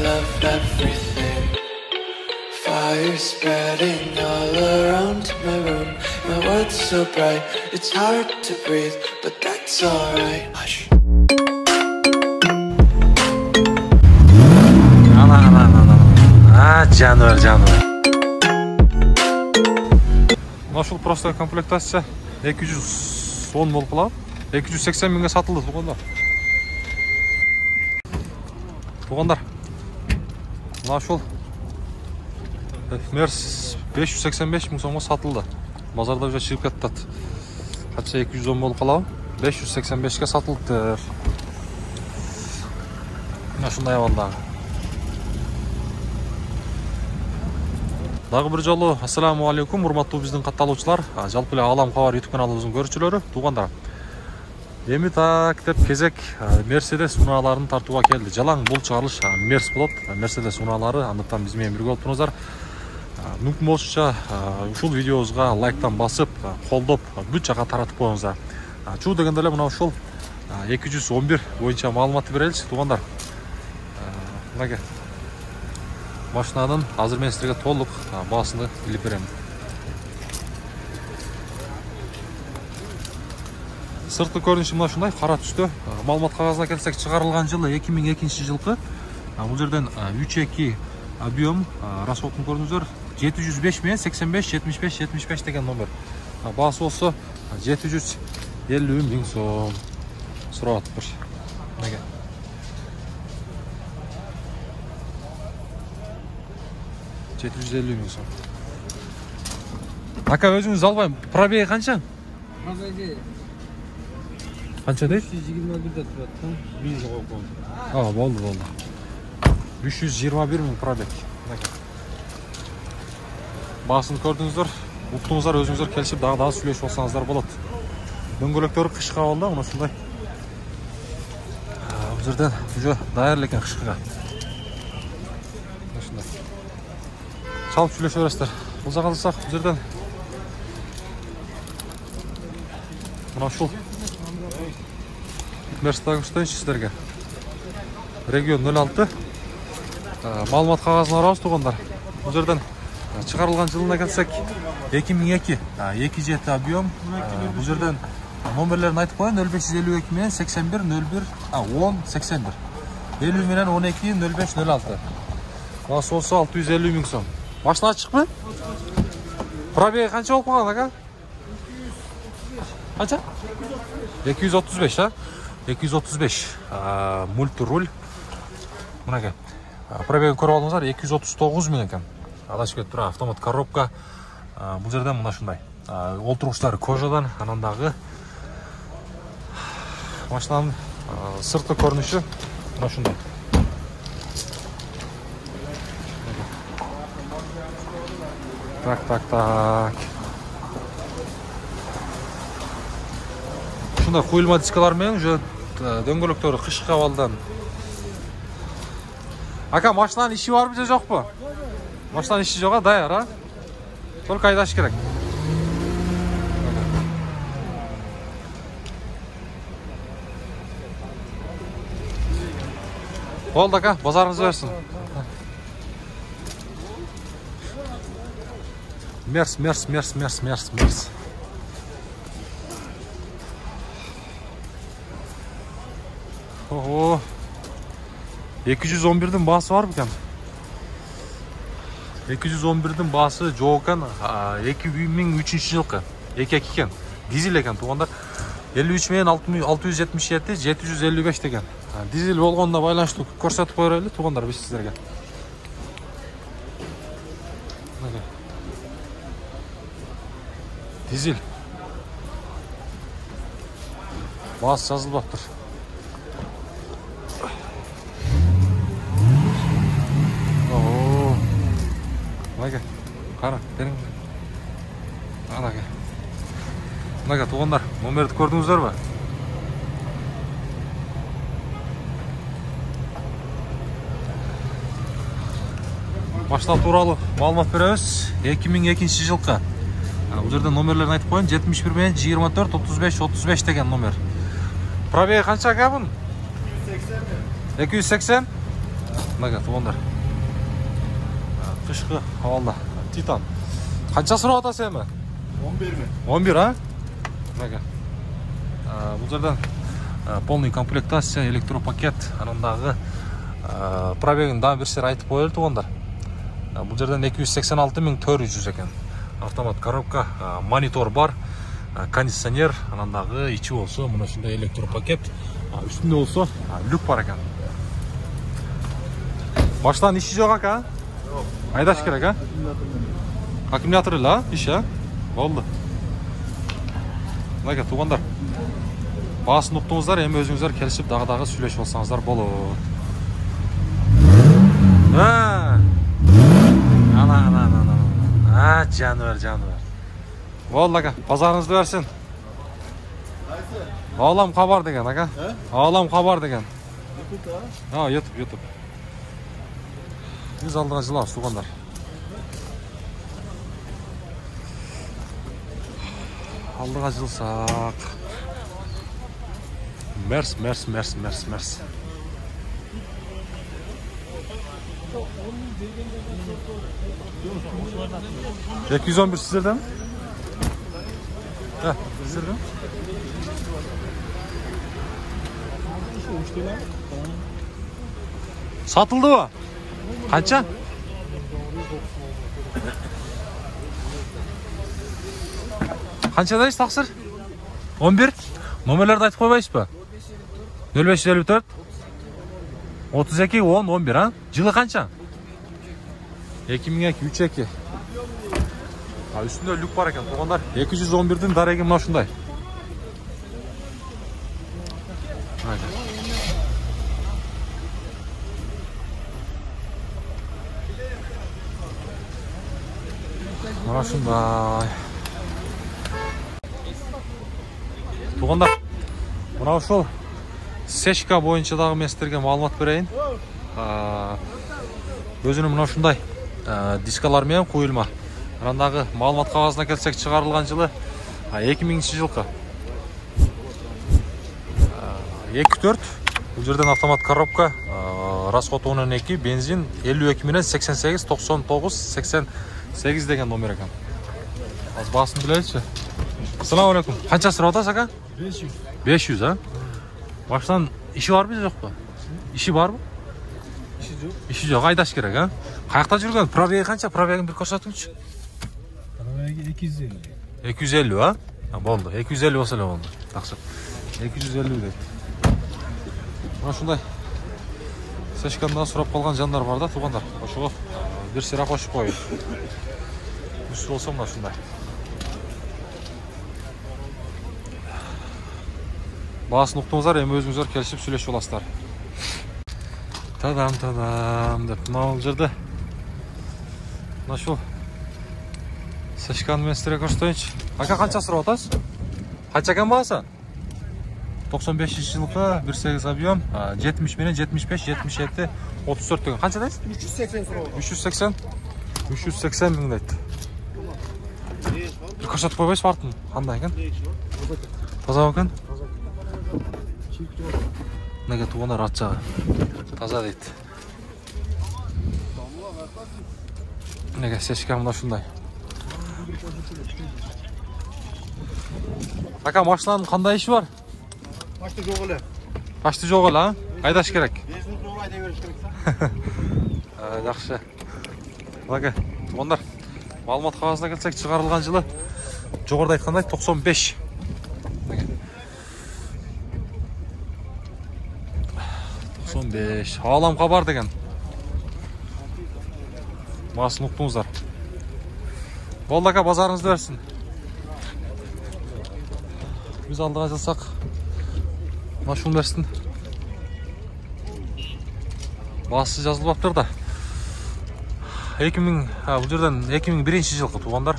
loved everything. Fire spreading all around my room. My world's so bright, it's hard to breathe, but that's alright. Hush. Жануар. Ушул простая комплектация 210 болуп калат. 280 миңге сатылды тугандар. Мына ушул Мерс 585 миң сомго сатылды. Базарда уже чыгып кетти. Кача 210 болуп калабы? 585 ке сатылды. Мына ушундай абалдагы. Дагы бир жолу ассаламу алейкум, урматтуу биздин катталуучулар, жалпы эле Алам Кабар YouTube каналыбыздын көрүүчүлөрү, туугандар. Эми так деп кезек Mercedes унааларын тартууга келди. Жалаң бул чыгарылыш Мерс болот. Mercedes унаалары, андыктан биз менен бирге болуңуздар. Мүмкүн болушунча ушул видеобузга лайктан басып, колдоп, бүт жака таратып коюңуздар. Чуу дегенде эле мына ушул 211 боюнча маалыматты береличи, туугандар. Мынакей. Машинанын азыр мен силерге толук баасыны билип берем. Сырткы көрүнүшү мына ушундай, кара түстө. Маалымат кагазына келсек, чыгарылган жылы 2002 жылкы. Бул жерден 3.2 объем расходун көрүңүздөр. 705 менен 85 деген номер. Баасы болсо 750 миң сом. Сурап атыптыр. Мынакей. $750 миң сом. Ака өзүңүз албайм. Пробеги канча? Пробеги канча дейт? 321 турат. 100 койгон. Болду. 321 миң пробег. Баасын көрдүңүздөр, уктуңуздар, өзүңүздөр келишип дагы сүйлөшүп алсаңыздар болот. Дөңгөлөктөрү кышка алды, мына ушундай. Бул жерден уже даяр экен кышкыга. Ушундай. Чалып сүйлөшө бересиздер. Кылса калсак, бул жерден мына ушул Мерстагы көрсөтөйүнчү сиздерге. Регион 06. Маалымат кагазына барабыз, туугандар. Бул жерден чыгарылган жылына келсек 2002, 2.7 объем. Бул жерден номерлерин айтып коеюн: 0552 менен 81 01 10 81. 50 менен 12 05 06. Баасы болсо 650 миң сом. Машина ачыкпы? Пробеги канча болуп калган, ака? Канча? 235, 235. Мультируль. Мынакей. Пробегин көрүп алдыңыздар, 239 миң экен. Адашып кетип тура, автомат коробка. Бул жерден мына ушундай. Олтургучтары кожадан, анан дагы машинанын сырткы көрүнүшү мына ушундай. Так. Ушундай куюлма дискалар менен уже дөңгөлөктөрү кышкы абалдан. Ака, машинанын иши барбы же жокпу? Машинанын иши жок, даяр, Только айдаш керек. Болду, ака, базарыңыз берсин. Мерс. 211'din baası var mı kan? 211'din baası жоқ ekan, 2003 жылкы. 2.2 ekan. Дизель ekan, тугандар. 53 менен 677 755 деген. Дизель болгонуна байланыштуу көрсөтүп коелу, тугандар, биз сиздерге. Дизель. Баасы жазылбаптыр. Мынакей, кара, бериң. Анакей. Мынакей, тугандар, номерди көрдүңүздөрбү? Машина тууралуу маалымат беребиз. 2002 жылкы. Бул жерде номерлерин айтып коеюн: 71 менен 24 35 деген номер. Пробеги канча aka bun? 280. мынага туугандар. Кышкы абалда Титан. Канча сурап атасыз эми? 11 mi? 11, а? Мынага. Бул жерден полный комплектация, электропакет, анан дагы пробегин дагы бир сер айтып коелу туугандар. Бул жерден 286.400 экен. Автомат коробка, монитор бар, кондиционер, анан дагы ичи болсо мына ушундай электропакет, үстүндө болсо люк бар экен. Баштан иши жок ака? Жок. Айдаш керек, а? Аккумулятор эле, а? Иши, а? Болду. Мынага туугандар. Баасын уктуңуздар, эми өзүңүздөр келишип дагы сүйлөшүп алсаңыздар болот. Жаныбар. Болду ака, базарыңызды берсин. Алам хабар деген ака. Алам хабар деген. YouTube. Биз алдыга жылабыз туугандар. Алдыга жылсак. Мерс. 211 sizlerden mi? Sizlerden mi? Satıldı mı? Kaça? Kaçadayız taksir? 11? Nomerlerde aytıp koybayız mı? 0554 32 10 11 ha? Жылы kança? 2002 32. Üstünde lük var eken. Tuğanlar 211'din daregi mına şunday. Mına şunday. Tuğanlar mına ошол Seshka boyunca dagы men sizlerге маалымат берейин. Өзүнүн мына ушундай дискалар менен куюлма. Анан дагы маалымат кагазына келсек, чыгарылган жылы 2000-жылкы. 2.4. Бул жерден автомат коробка, расход 12, бензин 52 менен 88 99 88 деген номер экен. Аз баасын билеличи. Ассаламу алейкум. Канча сурап атасыз ака? 500. 500, а? Баштан иши барбы, жокпу? Иши барбы? Иши жок, айдаш керек, а? Каякта жүргөн? Пробеги канча? Пробегин бир көрсөтүңүчү. Provegi 250. 250, а? Болду. 250 болсо эле болду. Таксы. 250 дейт. Мына ушундай Seshka'дан сурап калган жандар бар да, туугандар. Ошого бир сыра кошуп коюп. Үчү болсо мына ушундай. Баасын уктуңуздар, эми өзүңүздөр келишип сүйлөшүп аласыздар. Тадам деп мына жерде мына ушул Seshka'ны мен сиздерге көрсөтөйүнчү. Ака канча сурап атасыз? Канча экен баасы? 95-жылкы 1.8 объем, 70 менен 75, 77, 34 деген. Канча дейсиз? 380 сурап. 380. 380 миң дейт. Бир көрсөтүп койбойсузбу артын? Кандай экен? Таза экен? Неге туугандар ат жагы таза дейт. Неге Seshka мына ушундай. Ака, машинанын кандай иши бар? Пашты жок эле. Пашты жок эле, а? Айдаш керек. 5 минут жол айда бериш керек. Жакшы. Ака, туугандар, маалымат кагазына келсек, чыгарылган жылы жогоруда айткандай 95. 95. Алам хабар деген. Баасын уктуңуздар. Болду ака, базарыңызды берсин. Биз алдыга жылсак, машин берсин. Баасы жазылбаптыр да. 2000, бул жерден 2001-жылкы туугандар.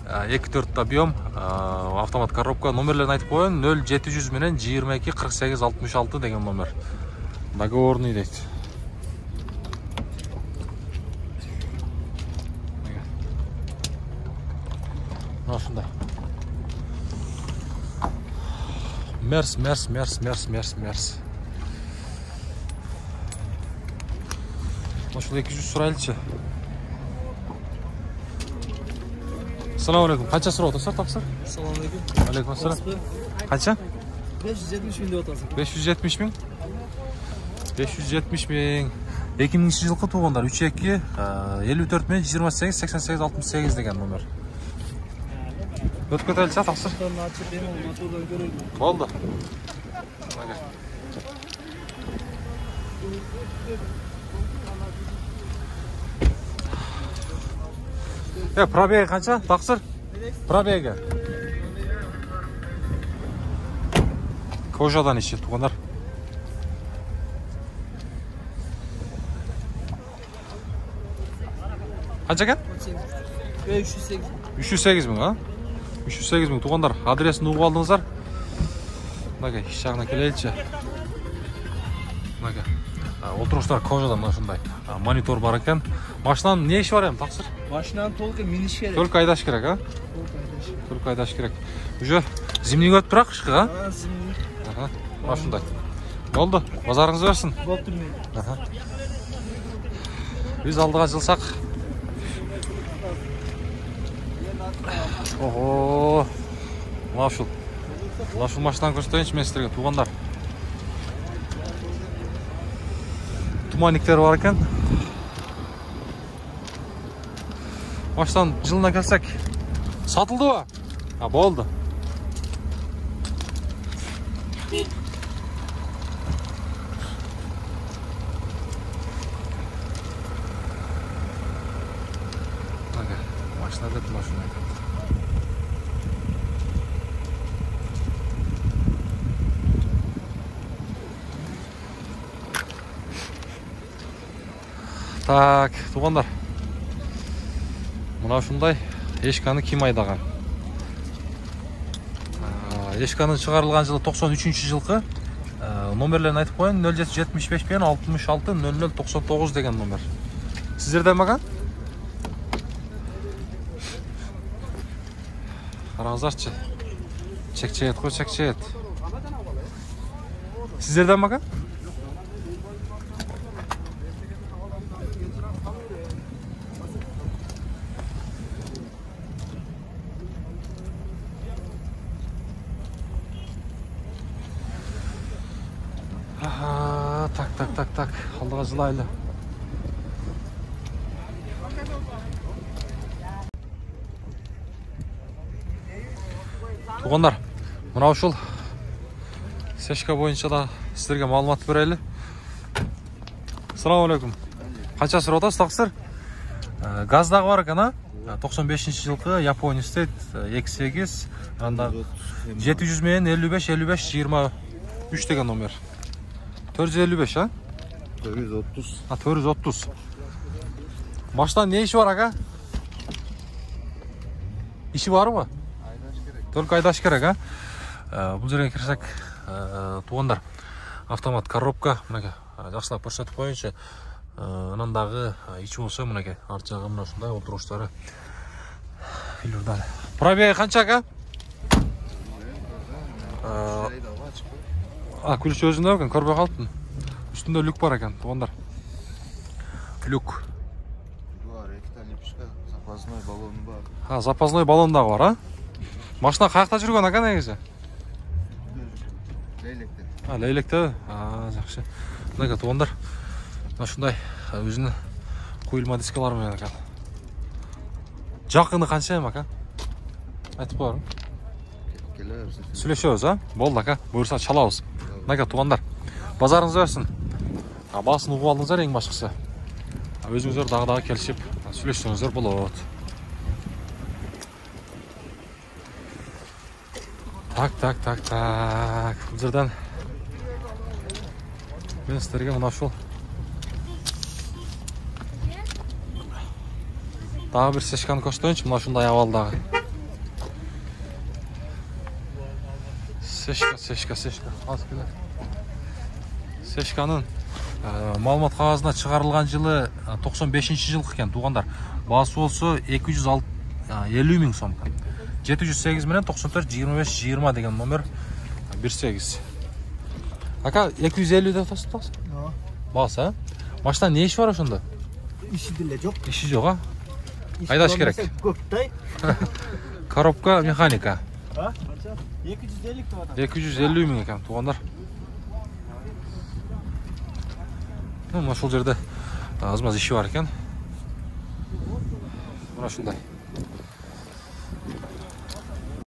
2.4 объем, автомат коробка, номерлерин айтып коеюн. 0700 менен 22 48 66 деген номер. Договорный дейт. Мына ушундай. Мерс. Ошол 200 сурайлычы. Assalamu alaykum. Qancha so'rab o'tirsan, taqsir? Assalomu alaykum. Alaykum assalom. Qancha? 570 ming deb o'tasың. 570 ming. 570 ming. 2000-жылғы туғандар 32 54 мен 28 88 68 деген номер. Өтіп кетелікші, тақсыр? Açıp benim motordan görüyorum. Oldu. Пробеги қанша, тақсыр? Пробеги. Кожадан іші туғандар. Қанша кен? 308. 308 мың, а? 308 мың туғандар. Адресін ұғып алдыңыздар. Мынага, іш жағына келелікші. Мынага, отырғыштар кожадан ашындай. Монитор бар екен. Машинаның не іші бар ем, тақсыр? Машинаны толық миниш керек. Только айдаш керек, а? Только айдаш керек. Уже зимний өтіп бірақ ішкі, а? Зимний. Ашындай. Болды, базарыңыз өрсін. Болып тұрмын. Біз алдыға жылсақ. Ого, лашыл машинаны көрсетейінші мен сіздерге, туғандар. Туманниктер бар екен. Машинаның жылына келсек, сатылды ба? Болды. Машина деп машина екен. Так, туғандар. Мына ушундай эшканы ким айдаган? Эшканын чыгарылган жылы 93-жылкы. Номерлерин айтып коеюн: 0775 пен 66 0099 деген номер. Сиздерде маган? Караңыздарчы. Чекчет кой, чекчет. Сиздерде маган? Так, алдыға жылайлы. Туғандар, мынау ушул сешка боюнча да сіздерге маалымат берели. Ассаламу алейкум. Қанша сұрап атасыз, тақсыр? Газдағы бар екен, а? 95-жылқы Япония стейт 28 700 мен 55 23 деген номер. 455, а? 430. 430. Машинаның не іші бар, аға? İşi var mı? Только айдаш керек, а? Бұл жерге кірсек, туғандар. Автомат коробка, мынеге, жақсылап көрсетіп қойыншы. Анандағы içi болса, мынеге, арт жағы мына ушундай отырғыштары. Пробеги қанша, аға? Күліш өзінде екен, көрбей қалыптын. Үстінде люк бар екен, туғандар. Люк. Запасной баллон бар. Запасной баллондағы бар, а? Машина қаяқта жүрген, аға, негізі? Лейлекте. Лейлекте? Жақсы. Мынеге, туғандар. Шундай өзінің қойылма дискалары мен екен. Жақыны қанша ем, ақа? Айтып қойырым. Сүйлешеміз, а? Болды, ақа. Бұйырса чалауыз. Мынеге, туғандар. Базарыңыз өрсін. Басын ұғып алдыңыздар ең башқысы. Өзіңіздер дағы келісіп сүйлессеңіздер болады. Так. Бұл жерден мен сіздерге мына шол дағы бір сешканы көрсетейінші. Мына шундай авалдағы сешка. Аз келер. Сешканың малымат қағазына шығарылған жылы 95-жылқы екен, туғандар. Басы болсы 250 мың сом. 708 менен 94-25-20 деген номер 18. Ака, 250 деп атасыз? Басы, а? Машина не іші бар ошонда? işi dile yok. İşi yok ha. Aydaş gerek. Göktay. Коробка mekanika. Ha? 250 tuvadan. 250 ming ekan tuğanlar. Mana şol жерде az işi var ekan. Mana shunday.